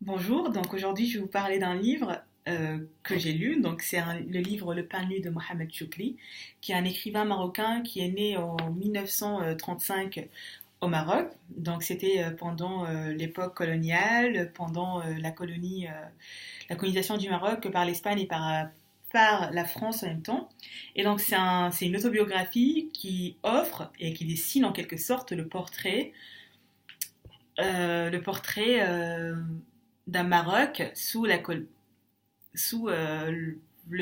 Bonjour, donc aujourd'hui je vais vous parler d'un livre que j'ai lu. Donc c'est le livre Le pain nu de Mohamed Choukli, qui est un écrivain marocain qui est né en 1935 au Maroc. Donc c'était pendant l'époque coloniale, pendant la colonisation du Maroc par l'Espagne et par la France en même temps. Et donc c'est une autobiographie qui offre et qui dessine en quelque sorte le portrait d'un Maroc sous le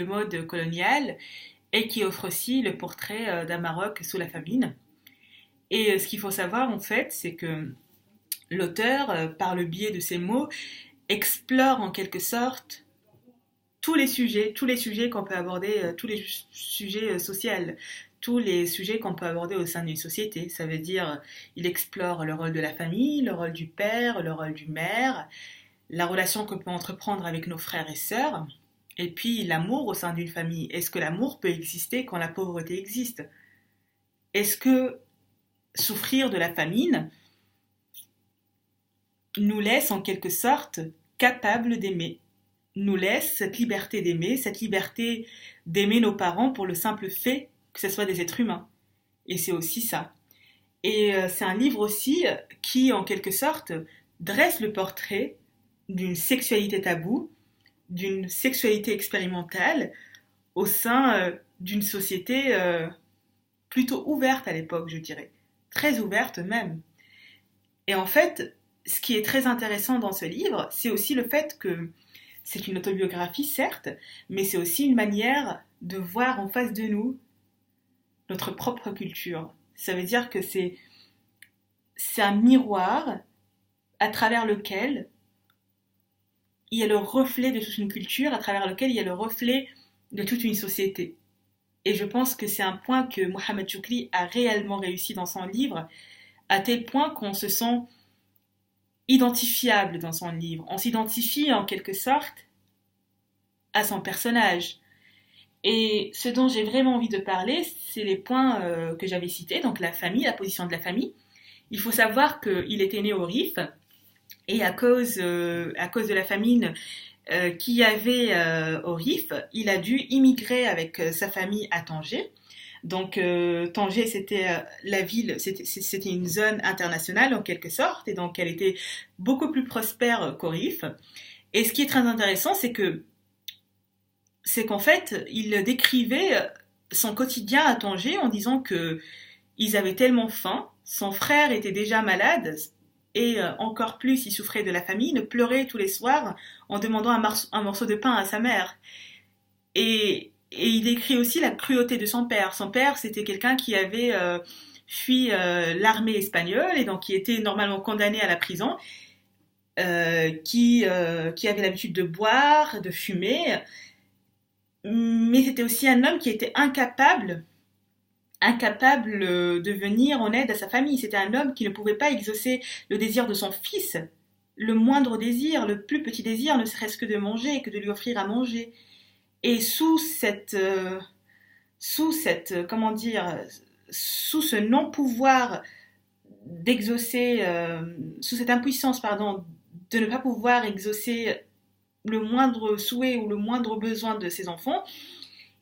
mode colonial et qui offre aussi le portrait d'un Maroc sous la famine. Et ce qu'il faut savoir en fait, c'est que l'auteur, par le biais de ses mots, explore en quelque sorte tous les sujets qu'on peut aborder, tous les sujets sociaux, tous les sujets qu'on peut aborder au sein d'une société. Ça veut dire, il explore le rôle de la famille, le rôle du père, le rôle du mère, la relation qu'on peut entreprendre avec nos frères et sœurs, et puis l'amour au sein d'une famille. Est-ce que l'amour peut exister quand la pauvreté existe? Est-ce que souffrir de la famine nous laisse en quelque sorte capables d'aimer, nous laisse cette liberté d'aimer nos parents pour le simple fait que ce soit des êtres humains. Et c'est aussi ça. Et c'est un livre aussi qui, en quelque sorte, dresse le portrait d'une sexualité taboue, d'une sexualité expérimentale au sein d'une société plutôt ouverte à l'époque, je dirais. Très ouverte même. Et en fait, ce qui est très intéressant dans ce livre, c'est aussi le fait que c'est une autobiographie, certes, mais c'est aussi une manière de voir en face de nous notre propre culture. Ça veut dire que c'est un miroir à travers lequel il y a le reflet de toute une culture, à travers lequel il y a le reflet de toute une société. Et je pense que c'est un point que Mohamed Choukli a réellement réussi dans son livre, à tel point qu'on se sent identifiable dans son livre. On s'identifie en quelque sorte à son personnage. Et ce dont j'ai vraiment envie de parler, c'est les points que j'avais cités, donc la famille, la position de la famille. Il faut savoir qu'il était né au Rif, et à cause de la famine qu'il y avait au Rif, il a dû immigrer avec sa famille à Tanger. Donc Tanger, c'était la ville, c'était une zone internationale en quelque sorte, et donc elle était beaucoup plus prospère qu'au Rif. Et ce qui est très intéressant, c'est qu'en fait, il décrivait son quotidien à Tanger en disant que ils avaient tellement faim, son frère était déjà malade, et encore plus, il souffrait de la famine, pleurait tous les soirs en demandant un morceau de pain à sa mère. Et il décrit aussi la cruauté de son père. Son père, c'était quelqu'un qui avait fui l'armée espagnole et donc qui était normalement condamné à la prison, qui avait l'habitude de boire, de fumer, mais c'était aussi un homme qui était incapable de venir en aide à sa famille. C'était un homme qui ne pouvait pas exaucer le désir de son fils, le moindre désir, le plus petit désir, ne serait-ce que de manger, que de lui offrir à manger. Et comment dire, sous ce non-pouvoir d'exaucer, sous cette impuissance, pardon, de ne pas pouvoir exaucer le moindre souhait ou le moindre besoin de ses enfants,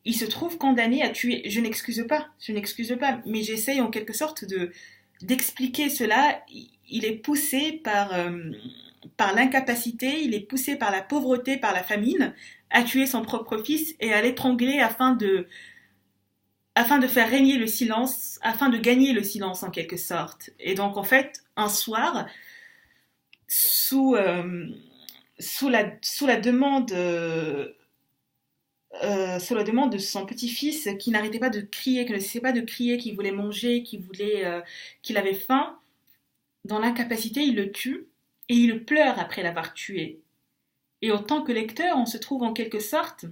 il se trouve condamné à tuer. Je n'excuse pas, mais j'essaye en quelque sorte d'expliquer cela. Il est poussé par l'incapacité, il est poussé par la pauvreté, par la famine, à tuer son propre fils et à l'étrangler afin de faire régner le silence, afin de gagner le silence en quelque sorte. Et donc en fait, un soir, sous, euh, sous la demande sur la demande de son petit-fils qui n'arrêtait pas de crier, qui ne cessait pas de crier, qu'il voulait manger, qu'il avait faim. Dans l'incapacité, il le tue et il pleure après l'avoir tué. Et en tant que lecteur, on se trouve en quelque sorte,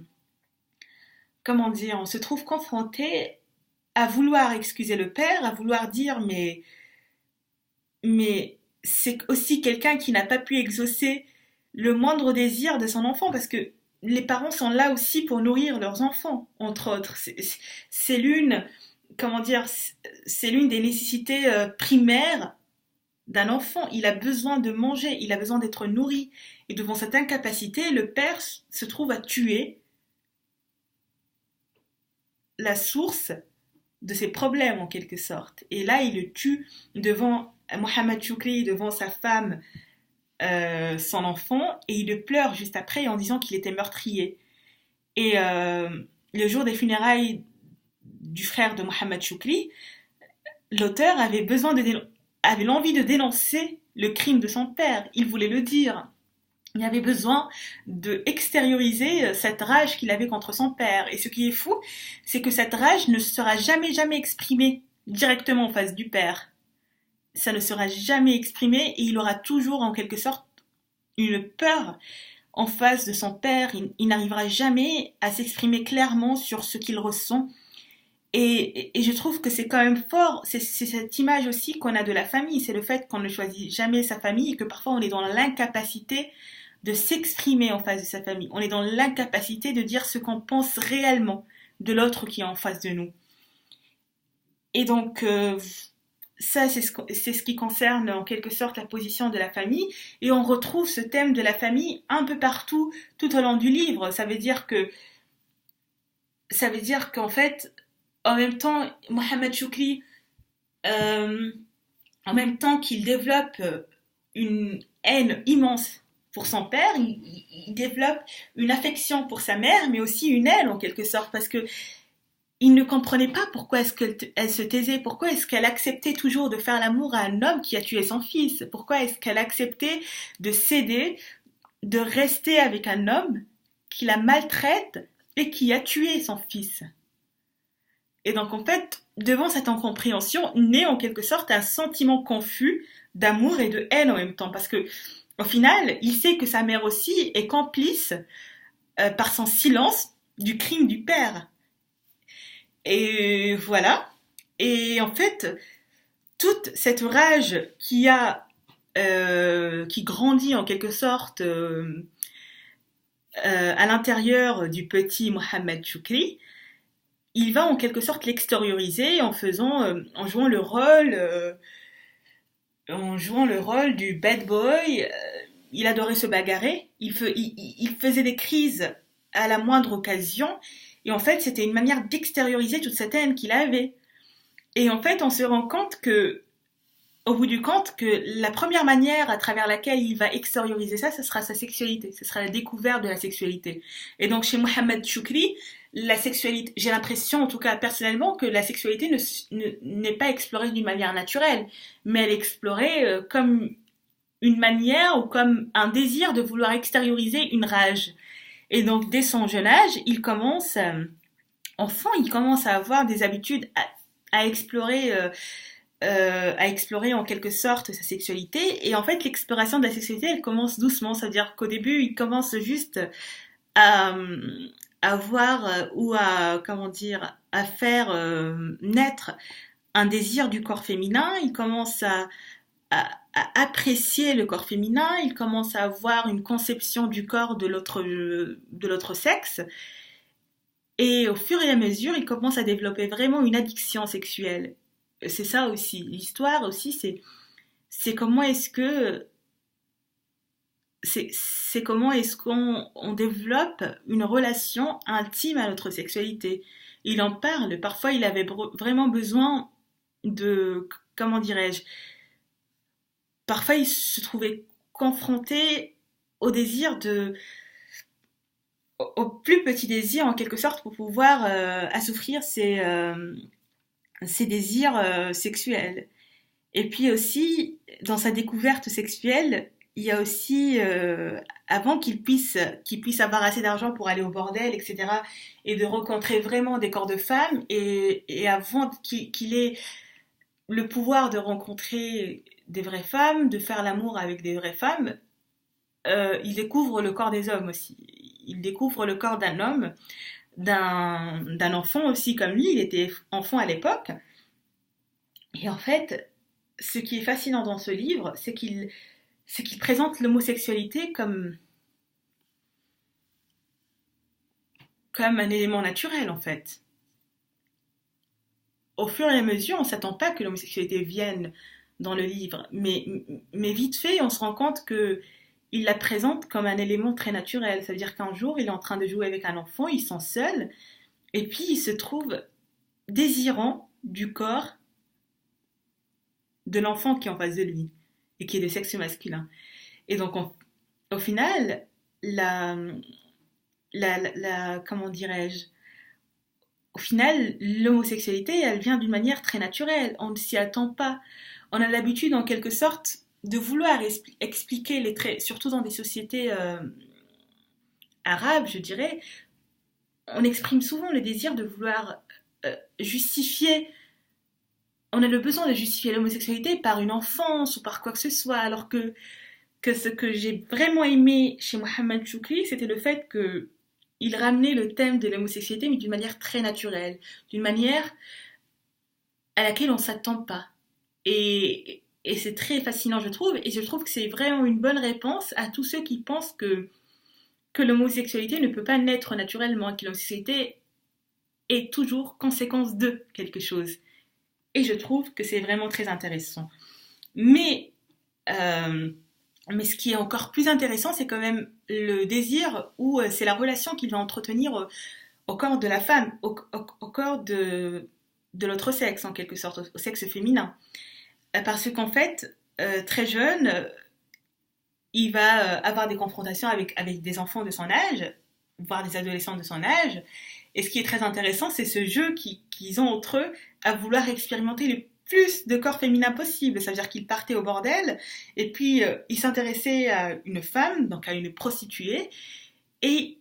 comment dire, on se trouve confronté à vouloir excuser le père, à vouloir dire mais c'est aussi quelqu'un qui n'a pas pu exaucer le moindre désir de son enfant parce que les parents sont là aussi pour nourrir leurs enfants, entre autres. C'est l'une, comment dire, c'est l'une des nécessités primaires d'un enfant. Il a besoin de manger, il a besoin d'être nourri. Et devant cette incapacité, le père se trouve à tuer la source de ses problèmes en quelque sorte. Et là, il le tue devant Mohamed Choukri, devant sa femme, son enfant, et il le pleure juste après en disant qu'il était meurtrier. Et le jour des funérailles du frère de Mohamed Choukri, l'auteur avait l'envie de dénoncer le crime de son père. Il voulait le dire. Il avait besoin de extérioriser cette rage qu'il avait contre son père. Et ce qui est fou, c'est que cette rage ne sera jamais exprimée directement en face du père. Ça ne sera jamais exprimé et il aura toujours en quelque sorte une peur en face de son père. Il n'arrivera jamais à s'exprimer clairement sur ce qu'il ressent. Et je trouve que c'est quand même fort, c'est cette image aussi qu'on a de la famille, c'est le fait qu'on ne choisit jamais sa famille et que parfois on est dans l'incapacité de s'exprimer en face de sa famille. On est dans l'incapacité de dire ce qu'on pense réellement de l'autre qui est en face de nous. Et donc, ça, c'est ce qui concerne en quelque sorte la position de la famille. Et on retrouve ce thème de la famille un peu partout, tout au long du livre. Ça veut dire qu'en fait, en même temps, Mohamed Choukri, en même temps qu'il développe une haine immense pour son père, il développe une affection pour sa mère, mais aussi une haine en quelque sorte, parce que il ne comprenait pas pourquoi est-ce qu'elle se taisait, pourquoi est-ce qu'elle acceptait toujours de faire l'amour à un homme qui a tué son fils, pourquoi est-ce qu'elle acceptait de céder, de rester avec un homme qui la maltraite et qui a tué son fils. Et donc en fait, devant cette incompréhension, naît en quelque sorte un sentiment confus d'amour et de haine en même temps, parce que au final, il sait que sa mère aussi est complice par son silence du crime du père. Et voilà. Et en fait, toute cette rage qui grandit en quelque sorte à l'intérieur du petit Mohamed Choukri, il va en quelque sorte l'extérioriser en jouant le rôle du bad boy. Il adorait se bagarrer. Il faisait des crises à la moindre occasion. Et en fait, c'était une manière d'extérioriser toute cette haine qu'il avait. Et en fait, on se rend compte au bout du compte, que la première manière à travers laquelle il va extérioriser ça, ce sera sa sexualité. Ce sera la découverte de la sexualité. Et donc, chez Mohamed Choukri, la sexualité, j'ai l'impression, en tout cas personnellement, que la sexualité n'est pas explorée d'une manière naturelle, mais elle est explorée comme une manière ou comme un désir de vouloir extérioriser une rage. Et donc, dès son jeune âge, enfant, il commence à avoir des habitudes à explorer en quelque sorte sa sexualité. Et en fait, l'exploration de la sexualité, elle commence doucement. C'est-à-dire qu'au début, il commence juste à, à voir ou à, comment dire, à faire naître un désir du corps féminin. Il commence à apprécier le corps féminin. Il commence à avoir une conception du corps de l'autre sexe. Et au fur et à mesure, il commence à développer vraiment une addiction sexuelle. C'est ça aussi. L'histoire aussi, c'est comment est-ce que c'est comment est-ce qu'on développe une relation intime à notre sexualité. Il en parle. Parfois, il avait vraiment besoin de, comment dirais-je, parfois il se trouvait confronté au désir au plus petit désir en quelque sorte pour pouvoir assouvir ses désirs sexuels. Et puis aussi, dans sa découverte sexuelle, il y a aussi, avant qu'il puisse avoir assez d'argent pour aller au bordel, etc., et de rencontrer vraiment des corps de femmes, et avant qu'il ait le pouvoir de rencontrer des vraies femmes, de faire l'amour avec des vraies femmes, il découvre le corps des hommes aussi. Il découvre le corps d'un homme, d'un enfant aussi comme lui, il était enfant à l'époque. Et en fait, ce qui est fascinant dans ce livre, c'est qu'il présente l'homosexualité comme un élément naturel en fait. Au fur et à mesure, on ne s'attend pas que l'homosexualité vienne dans le livre, mais vite fait, on se rend compte que il la présente comme un élément très naturel. Ça veut dire qu'un jour, il est en train de jouer avec un enfant, il se sent seul, et puis il se trouve désirant du corps de l'enfant qui est en face de lui, et qui est de sexe masculin. Et donc, au final, la, comment dirais-je, au final, l'homosexualité, elle vient d'une manière très naturelle. On ne s'y attend pas. On a l'habitude, en quelque sorte, de vouloir expliquer les traits, surtout dans des sociétés arabes, je dirais. On exprime souvent le désir de vouloir justifier. On a le besoin de justifier l'homosexualité par une enfance ou par quoi que ce soit, alors que ce que j'ai vraiment aimé chez Mohamed Choukri, c'était le fait que il ramenait le thème de l'homosexualité, mais d'une manière très naturelle, d'une manière à laquelle on ne s'attend pas. Et c'est très fascinant, je trouve, et je trouve que c'est vraiment une bonne réponse à tous ceux qui pensent que l'homosexualité ne peut pas naître naturellement, que l'homosexualité est toujours conséquence de quelque chose. Et je trouve que c'est vraiment très intéressant. Mais, euh, mais ce qui est encore plus intéressant, c'est quand même le désir ou c'est la relation qu'il va entretenir au corps de la femme, au corps de l'autre sexe, en quelque sorte, au sexe féminin. Parce qu'en fait, très jeune, il va avoir des confrontations avec des enfants de son âge, voire des adolescents de son âge. Et ce qui est très intéressant, c'est ce jeu qu'ils ont entre eux à vouloir expérimenter le plus de corps féminins possible. Ça veut dire qu'ils partaient au bordel et puis ils s'intéressaient à une femme, donc à une prostituée, et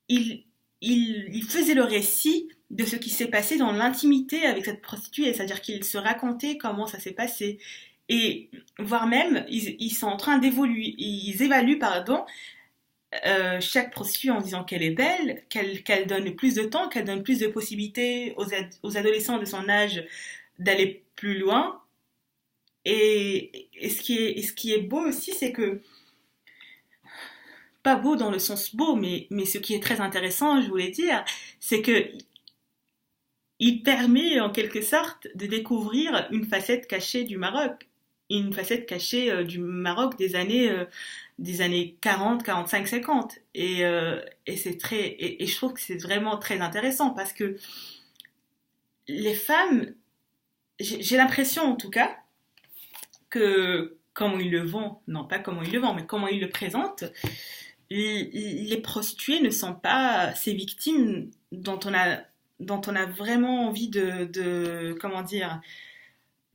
ils, ils faisaient le récit de ce qui s'est passé dans l'intimité avec cette prostituée. C'est-à-dire qu'ils se racontaient comment ça s'est passé. Et voire même, ils sont en train d'évoluer, ils évaluent, pardon, chaque prostituée en disant qu'elle est belle, qu'elle donne plus de temps, qu'elle donne plus de possibilités aux adolescents de son âge d'aller plus loin. Et ce qui est beau aussi, c'est que, pas beau dans le sens beau, mais ce qui est très intéressant, je voulais dire, c'est que il permet en quelque sorte de découvrir une facette cachée du Maroc, une facette cachée du Maroc des années 40, 45, 50. Et c'est très, et je trouve que c'est vraiment très intéressant parce que les femmes, j'ai l'impression en tout cas que comment ils le vendent, non pas comment ils le vendent, mais comment ils le présentent, les prostituées ne sont pas ces victimes dont on a vraiment envie comment dire,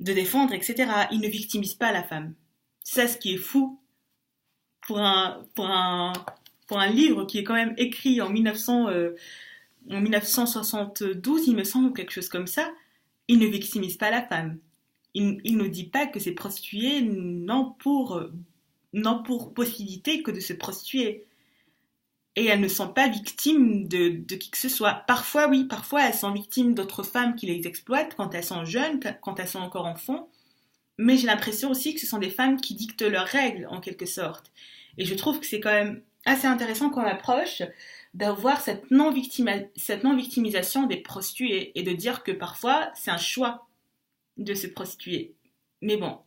de défendre, etc. Ils ne victimisent pas la femme. C'est ça ce qui est fou pour un livre qui est quand même écrit en 1972, il me semble, ou quelque chose comme ça. Il ne victimise pas la femme. Il ne dit pas que ces prostituées n'ont pour possibilité que de se prostituer. Et elles ne sont pas victimes de qui que ce soit. Parfois, oui, parfois elles sont victimes d'autres femmes qui les exploitent quand elles sont jeunes, quand elles sont encore enfants. Mais j'ai l'impression aussi que ce sont des femmes qui dictent leurs règles, en quelque sorte. Et je trouve que c'est quand même assez intéressant qu'on approche d'avoir cette non-victimisation des prostituées et de dire que parfois c'est un choix de se prostituer. Mais bon,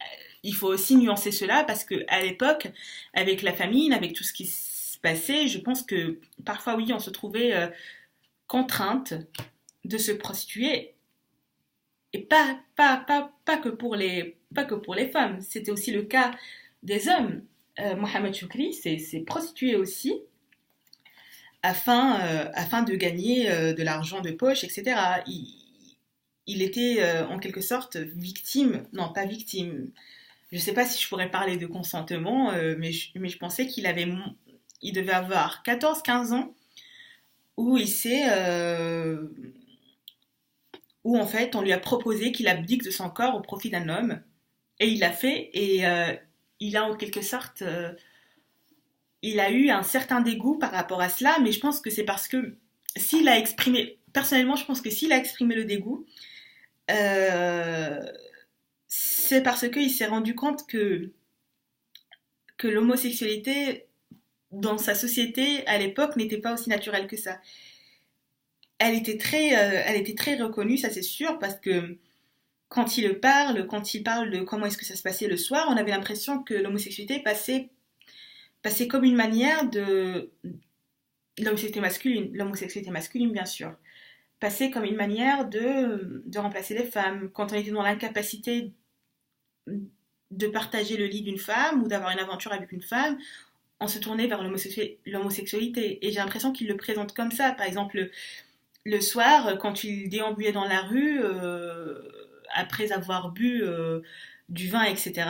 il faut aussi nuancer cela parce qu'à l'époque, avec la famine, avec tout ce qui se passait, je pense que parfois, oui, on se trouvait contrainte de se prostituer. Et pas que pas que pour les femmes. C'était aussi le cas des hommes. Mohamed Choukri s'est prostitué aussi afin de gagner de l'argent de poche, etc. Il était en quelque sorte victime, non pas victime, je ne sais pas si je pourrais parler de consentement, mais je pensais il devait avoir 14-15 ans où où en fait on lui a proposé qu'il abdique de son corps au profit d'un homme, et il l'a fait, et il a en quelque sorte, il a eu un certain dégoût par rapport à cela, mais je pense que c'est parce que s'il a exprimé, personnellement je pense que s'il a exprimé le dégoût, euh, c'est parce qu'il s'est rendu compte que l'homosexualité dans sa société à l'époque n'était pas aussi naturelle que ça. Elle était très reconnue, ça c'est sûr, parce que quand il parle de comment est-ce que ça se passait le soir, on avait l'impression que l'homosexualité passait comme une manière de l'homosexualité masculine bien sûr, passait comme une manière de remplacer les femmes. Quand on était dans l'incapacité de partager le lit d'une femme ou d'avoir une aventure avec une femme, on se tournait vers l'homosexualité. Et j'ai l'impression qu'il le présente comme ça. Par exemple, le soir, quand il déambulait dans la rue, après avoir bu du vin, etc.,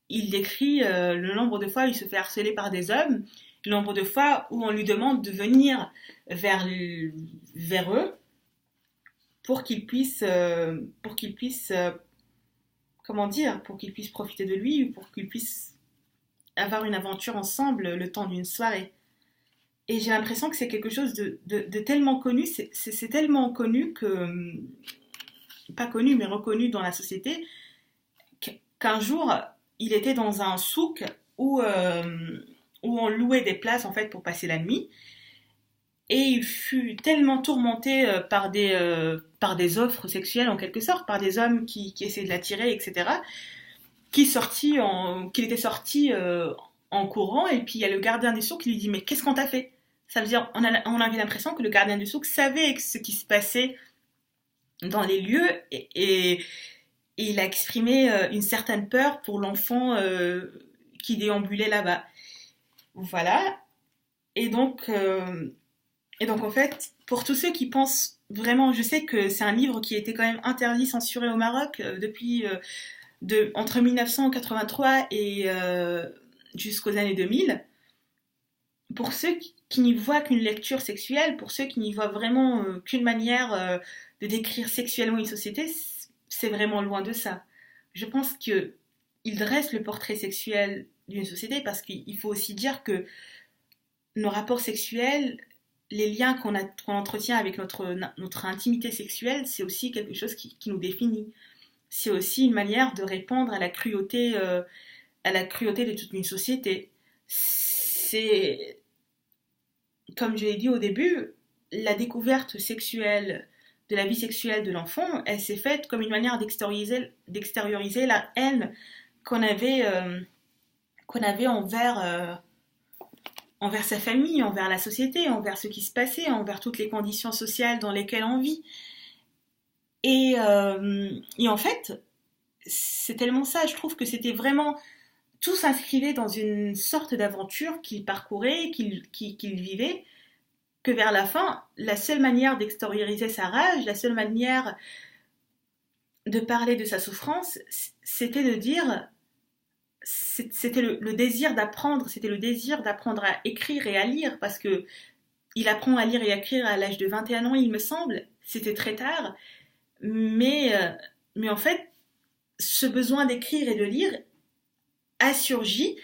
il décrit le nombre de fois où il se fait harceler par des hommes, le nombre de fois où on lui demande de venir vers, vers eux pour qu'il puisse comment dire, pour qu'ils puissent profiter de lui, ou pour qu'ils puissent avoir une aventure ensemble le temps d'une soirée. Et j'ai l'impression que c'est quelque chose de tellement connu, c'est tellement connu que, pas connu, mais reconnu dans la société, qu'un jour, il était dans un souk où on louait des places en fait pour passer la nuit. Et il fut tellement tourmenté par des offres sexuelles en quelque sorte, par des hommes qui essaient de l'attirer, etc., qu'il était sorti en courant, et puis il y a le gardien du souk qui lui dit « Mais qu'est-ce qu'on t'a fait ?» Ça veut dire, on avait l'impression que le gardien du souk savait ce qui se passait dans les lieux, et il a exprimé une certaine peur pour l'enfant qui déambulait là-bas. Voilà. Et donc, en fait, pour tous ceux qui pensent vraiment, je sais que c'est un livre qui a été quand même interdit, censuré au Maroc depuis entre 1983 et jusqu'aux années 2000. Pour ceux qui n'y voient qu'une lecture sexuelle, pour ceux qui n'y voient vraiment qu'une manière de décrire sexuellement une société, c'est vraiment loin de ça. Je pense qu'il dresse le portrait sexuel d'une société parce qu'il faut aussi dire que nos rapports sexuels, les liens qu'on entretient avec notre intimité sexuelle, c'est aussi quelque chose qui nous définit. C'est aussi une manière de répondre à la cruauté de toute une société. C'est, comme je l'ai dit au début, la découverte sexuelle de la vie sexuelle de l'enfant, elle s'est faite comme une manière d'extérioriser la haine qu'on avait envers sa famille, envers la société, envers ce qui se passait, envers toutes les conditions sociales dans lesquelles on vit. Et en fait, c'est tellement ça, je trouve que c'était vraiment... Tout s'inscrivait dans une sorte d'aventure qu'il parcourait, qu'il vivait, que vers la fin, la seule manière d'extérioriser sa rage, la seule manière de parler de sa souffrance, c'était de dire... C'était le désir d'apprendre, c'était le désir d'apprendre à écrire et à lire, parce que il apprend à lire et à écrire à l'âge de 21 ans, il me semble, c'était très tard, mais en fait, ce besoin d'écrire et de lire a surgi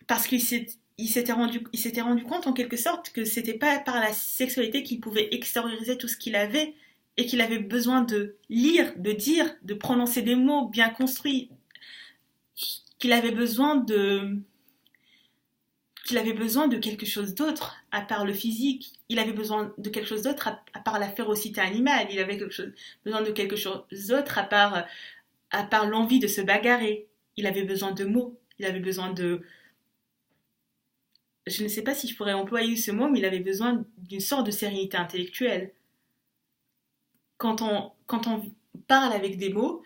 parce qu'il s'était rendu compte en quelque sorte que c'était pas par la sexualité qu'il pouvait extérioriser tout ce qu'il avait, et qu'il avait besoin de lire, de dire, de prononcer des mots bien construits, qu'il avait besoin de quelque chose d'autre à part le physique. Il avait besoin de quelque chose d'autre à part la férocité animale. Il avait besoin de quelque chose d'autre à part l'envie de se bagarrer. Il avait besoin de mots. Il avait besoin de... Je ne sais pas si je pourrais employer ce mot, mais il avait besoin d'une sorte de sérénité intellectuelle. Quand on parle avec des mots,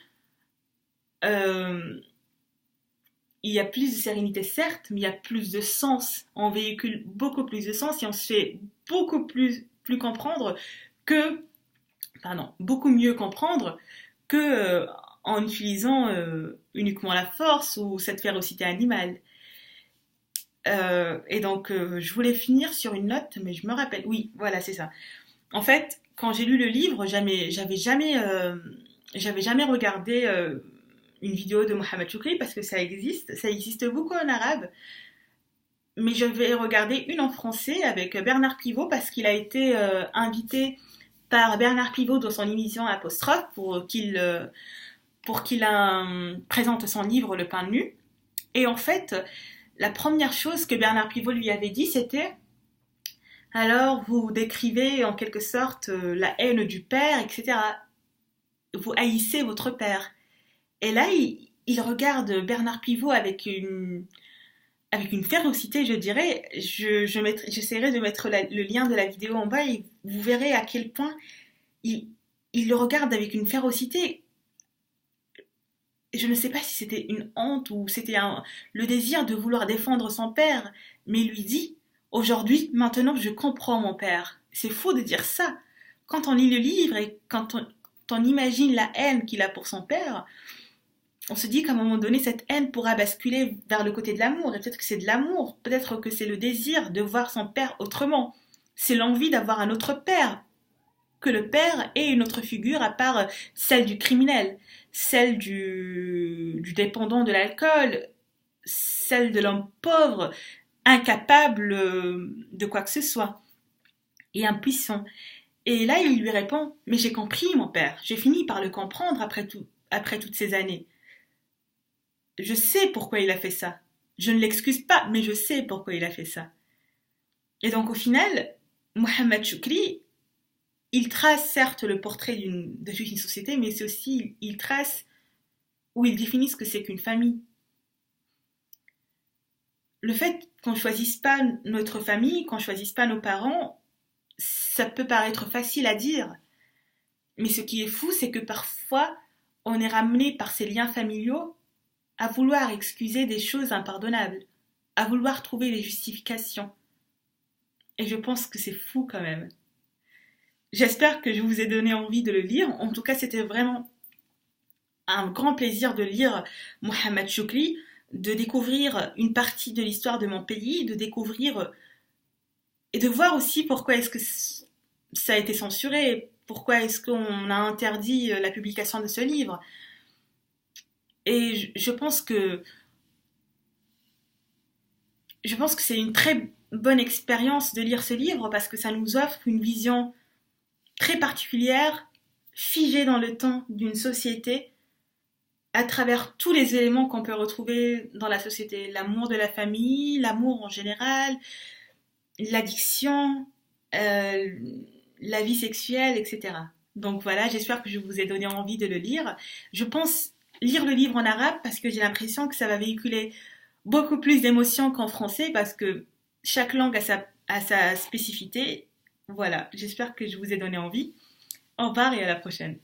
il y a plus de sérénité certes, mais il y a plus de sens. On véhicule beaucoup plus de sens et on se fait plus comprendre que, beaucoup mieux comprendre que en utilisant uniquement la force ou cette férocité animale. Et donc, je voulais finir sur une note, mais je me rappelle. Oui, voilà, c'est ça. En fait, quand j'ai lu le livre, j'avais jamais regardé une vidéo de Mohamed Choukri parce que ça existe beaucoup en arabe, mais je vais regarder une en français avec Bernard Pivot parce qu'il a été invité par Bernard Pivot dans son émission Apostrophe pour qu'il présente son livre Le pain nu. Et en fait, la première chose que Bernard Pivot lui avait dit, c'était: alors vous décrivez en quelque sorte la haine du père, etc. vous haïssez votre père. Et là, il regarde Bernard Pivot avec une férocité, je dirais. J'essaierai de mettre le lien de la vidéo en bas et vous verrez à quel point il, il le regarde avec une férocité. Je ne sais pas si c'était une honte ou c'était le désir de vouloir défendre son père, mais il lui dit, aujourd'hui, maintenant, je comprends mon père. C'est faux de dire ça. Quand on lit le livre et quand on imagine la haine qu'il a pour son père, on se dit qu'à un moment donné, cette haine pourra basculer vers le côté de l'amour. Et peut-être que c'est de l'amour, peut-être que c'est le désir de voir son père autrement. C'est l'envie d'avoir un autre père, que le père ait une autre figure à part celle du criminel, celle du dépendant de l'alcool, celle de l'homme pauvre, incapable de quoi que ce soit, et impuissant. Et là, il lui répond, mais j'ai compris, mon père, j'ai fini par le comprendre après toutes ces années. Je sais pourquoi il a fait ça. Je ne l'excuse pas, mais je sais pourquoi il a fait ça. Et donc au final, Mohamed Choukri, il trace certes le portrait de toute une société, mais c'est aussi, il trace ou il définit ce que c'est qu'une famille. Le fait qu'on ne choisisse pas notre famille, qu'on ne choisisse pas nos parents, ça peut paraître facile à dire. Mais ce qui est fou, c'est que parfois, on est ramené par ces liens familiaux à vouloir excuser des choses impardonnables, à vouloir trouver des justifications. Et je pense que c'est fou quand même. J'espère que je vous ai donné envie de le lire. En tout cas, c'était vraiment un grand plaisir de lire Mohamed Choukri, de découvrir une partie de l'histoire de mon pays, de découvrir et de voir aussi pourquoi est-ce que ça a été censuré, pourquoi est-ce qu'on a interdit la publication de ce livre. Et je pense que c'est une très bonne expérience de lire ce livre parce que ça nous offre une vision très particulière, figée dans le temps d'une société, à travers tous les éléments qu'on peut retrouver dans la société. L'amour de la famille, l'amour en général, l'addiction, euh, la vie sexuelle, etc. Donc voilà, j'espère que je vous ai donné envie de le lire. Je pense lire le livre en arabe parce que j'ai l'impression que ça va véhiculer beaucoup plus d'émotions qu'en français parce que chaque langue a sa spécificité. Voilà, j'espère que je vous ai donné envie. Au revoir et à la prochaine.